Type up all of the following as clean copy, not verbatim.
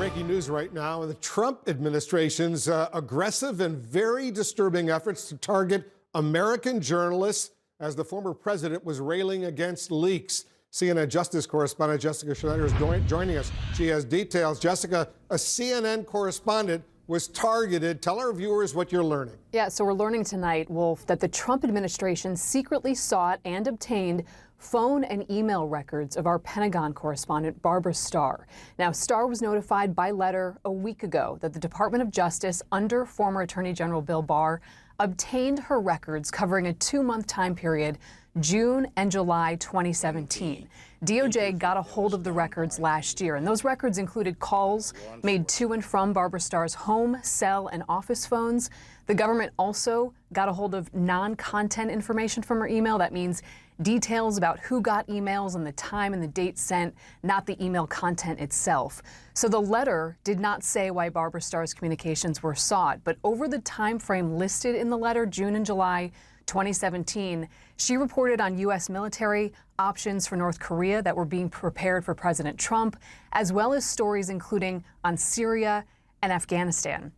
breaking news right now. The Trump administration's aggressive and very disturbing efforts to target American journalists as the former president was railing against leaks. CNN Justice correspondent Jessica Schneider is joining us. She has details. Jessica, a CNN correspondent was targeted. Tell our viewers what you're learning. Yeah, so we're learning tonight, Wolf, that the Trump administration secretly sought and obtained phone and email records of our Pentagon correspondent, Barbara Starr. Now, Starr was notified by letter a week ago that the Department of Justice, under former Attorney General Bill Barr, obtained her records covering a 2-month time period, June and July 2017. DOJ got a hold of the records last year, and those records included calls made to and from Barbara Starr's home, cell, and office phones. The government also got a hold of non-content information from her email. That means details about who got emails and the time and the date sent, not the email content itself. So the letter did not say why Barbara Starr's communications were sought, but over the time frame listed in the letter, June and July 2017, she reported on U.S. military options for North Korea that were being prepared for President Trump, as well as stories including on Syria and Afghanistan.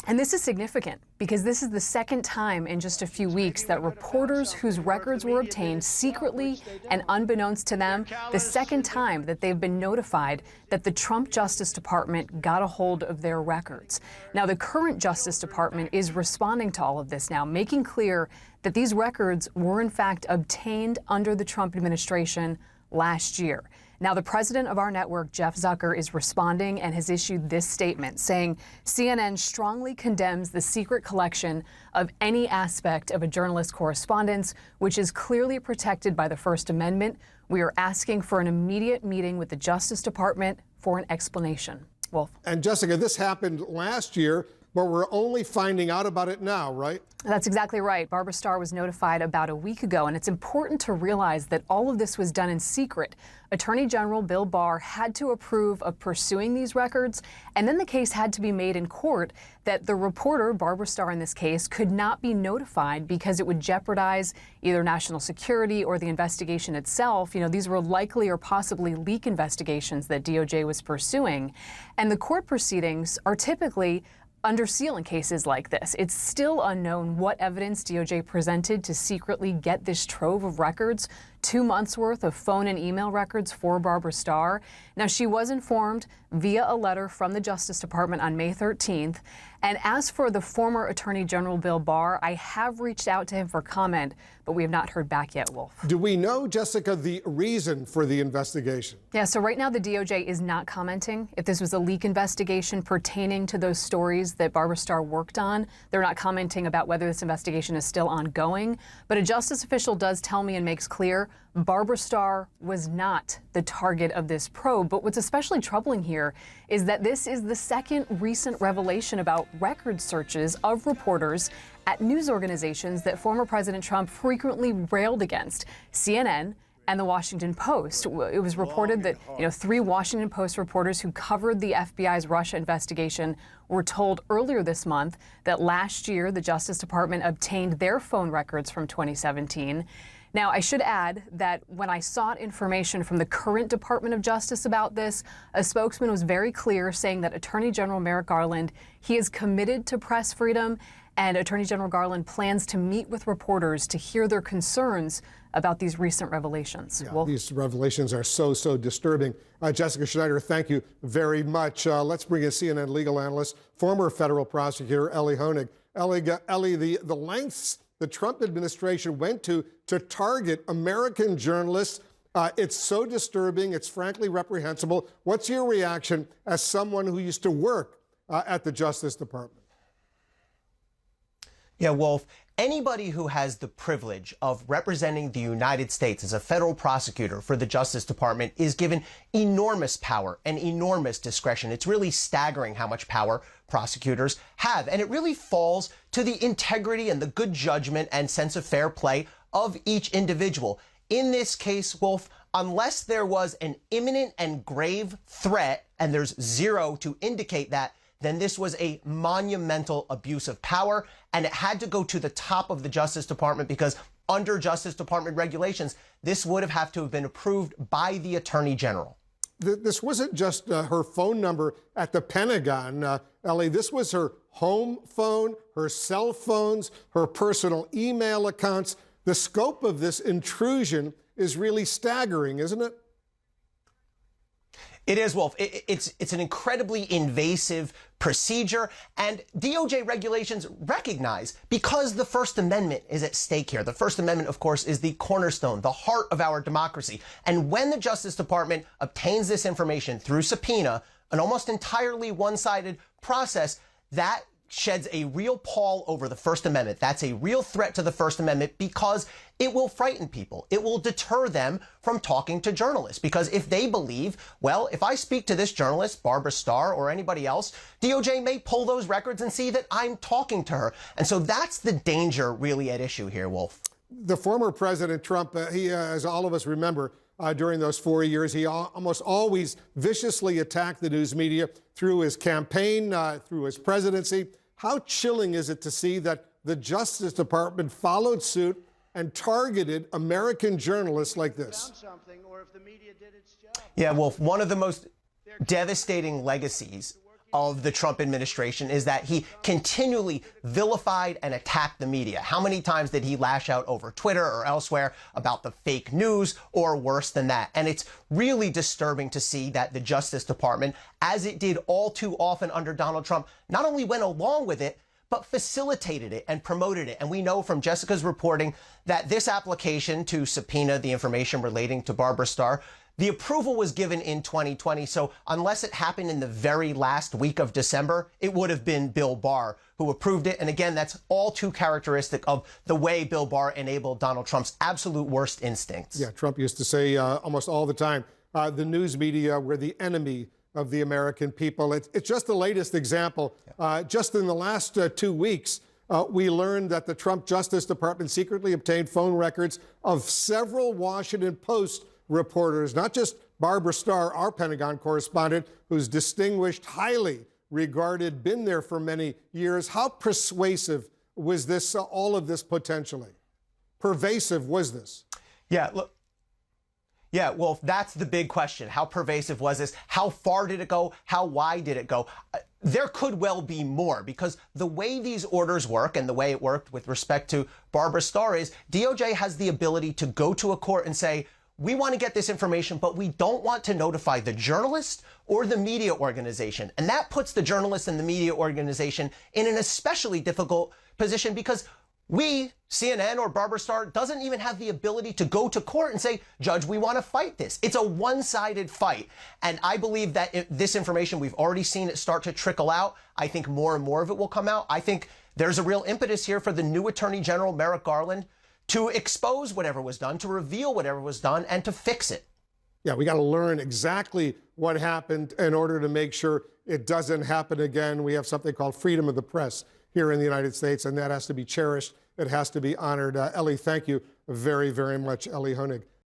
And this is significant because this is the second time in just a few weeks that reporters whose records were obtained secretly and unbeknownst to them, the second time that they've been notified that the Trump Justice Department got a hold of their records. Now, the current Justice Department is responding to all of this now, making clear that these records were in fact obtained under the Trump administration last year. Now, the president of our network, Jeff Zucker, is responding and has issued this statement saying CNN strongly condemns the secret collection of any aspect of a journalist's correspondence, which is clearly protected by the First Amendment. We are asking for an immediate meeting with the Justice Department for an explanation. Wolf. And Jessica, this happened last year, but we're only finding out about it now, right? That's exactly right. Barbara Starr was notified about a week ago, and it's important to realize that all of this was done in secret. Attorney General Bill Barr had to approve of pursuing these records, and then the case had to be made in court that the reporter, Barbara Starr in this case, could not be notified because it would jeopardize either national security or the investigation itself. You know, these were likely or possibly leak investigations that DOJ was pursuing. And the court proceedings are typically under seal in cases like this. It's still unknown what evidence DOJ presented to secretly get this trove of records, 2 months worth of phone and email records for Barbara Starr. Now, she was informed via a letter from the Justice Department on May 13th. And as for the former Attorney General Bill Barr, I have reached out to him for comment, but we have not heard back yet, Wolf. Do we know, Jessica, the reason for the investigation? Yeah, so right now the DOJ is not commenting if this was a leak investigation pertaining to those stories that Barbara Starr worked on. They're not commenting about whether this investigation is still ongoing. But a justice official does tell me and makes clear Barbara Starr was not the target of this probe. But what's especially troubling here is that this is the second recent revelation about record searches of reporters at news organizations that former President Trump frequently railed against, CNN and the Washington Post. It was reported that, 3 Washington Post reporters who covered the FBI's Russia investigation were told earlier this month that last year the Justice Department obtained their phone records from 2017. Now, I should add that when I sought information from the current Department of Justice about this, a spokesman was very clear, saying that Attorney General Merrick Garland, he is committed to press freedom, and Attorney General Garland plans to meet with reporters to hear their concerns about these recent revelations. Yeah, these revelations are so disturbing. Jessica Schneider, thank you very much. Let's bring in CNN legal analyst, former federal prosecutor Elie Honig. Elie, the lengths the Trump administration went to target American journalists, it's so disturbing. It's frankly reprehensible. What's your reaction as someone who used to work at the Justice Department? Yeah, Wolf, anybody who has the privilege of representing the United States as a federal prosecutor for the Justice Department is given enormous power and enormous discretion. It's really staggering how much power prosecutors have. And it really falls to the integrity and the good judgment and sense of fair play of each individual. In this case, Wolf, unless there was an imminent and grave threat, and there's zero to indicate that, then this was a monumental abuse of power, and it had to go to the top of the Justice Department because under Justice Department regulations, this would have to have been approved by the Attorney General. this wasn't just her phone number at the Pentagon, Ellie. This was her home phone, her cell phones, her personal email accounts. The scope of this intrusion is really staggering, isn't it? It is, Wolf. It's an incredibly invasive procedure, and DOJ regulations recognize, because the First Amendment is at stake here. The First Amendment, of course, is the cornerstone, the heart of our democracy. And when the Justice Department obtains this information through subpoena, an almost entirely one-sided process, that sheds a real pall over the First Amendment. That's a real threat to the First Amendment because it will frighten people. It will deter them from talking to journalists, because if they believe, well, if I speak to this journalist, Barbara Starr, or anybody else, DOJ may pull those records and see that I'm talking to her. And so that's the danger really at issue here, Wolf. The former President Trump, he, as all of us remember, during those 4 years, he almost always viciously attacked the news media through his campaign, through his presidency. How chilling is it to see that the Justice Department followed suit and targeted American journalists like this? Yeah, Wolf, one of the most devastating legacies of the Trump administration is that he continually vilified and attacked the media. How many times did he lash out over Twitter or elsewhere about the fake news, or worse than that? And it's really disturbing to see that the Justice Department, as it did all too often under Donald Trump, not only went along with it, but facilitated it and promoted it. And we know from Jessica's reporting that this application to subpoena the information relating to Barbara Starr, the approval was given in 2020, so unless it happened in the very last week of December, it would have been Bill Barr who approved it. And again, that's all too characteristic of the way Bill Barr enabled Donald Trump's absolute worst instincts. Yeah, Trump used to say almost all the time, the news media were the enemy of the American people. It's just the latest example. Just in the last 2 weeks, we learned that the Trump Justice Department secretly obtained phone records of several Washington Post reporters, not just Barbara Starr, our Pentagon correspondent, who's distinguished, highly regarded, been there for many years. How persuasive was this, all of this potentially? Pervasive was this? Yeah, look. Yeah, well, that's the big question. How pervasive was this? How far did it go? How wide did it go? There could well be more, because the way these orders work and the way it worked with respect to Barbara Starr is DOJ has the ability to go to a court and say, we want to get this information, but we don't want to notify the journalist or the media organization. And that puts the journalist and the media organization in an especially difficult position, because we, CNN or Barbara Starr, doesn't even have the ability to go to court and say, Judge, we want to fight this. It's a one-sided fight. And I believe that this information, we've already seen it start to trickle out. I think more and more of it will come out. I think there's a real impetus here for the new Attorney General, Merrick Garland, to expose whatever was done, to reveal whatever was done, and to fix it. Yeah, we got to learn exactly what happened in order to make sure it doesn't happen again. We have something called freedom of the press here in the United States, and that has to be cherished. It has to be honored. Ellie, thank you very, very much, Ellie Honig.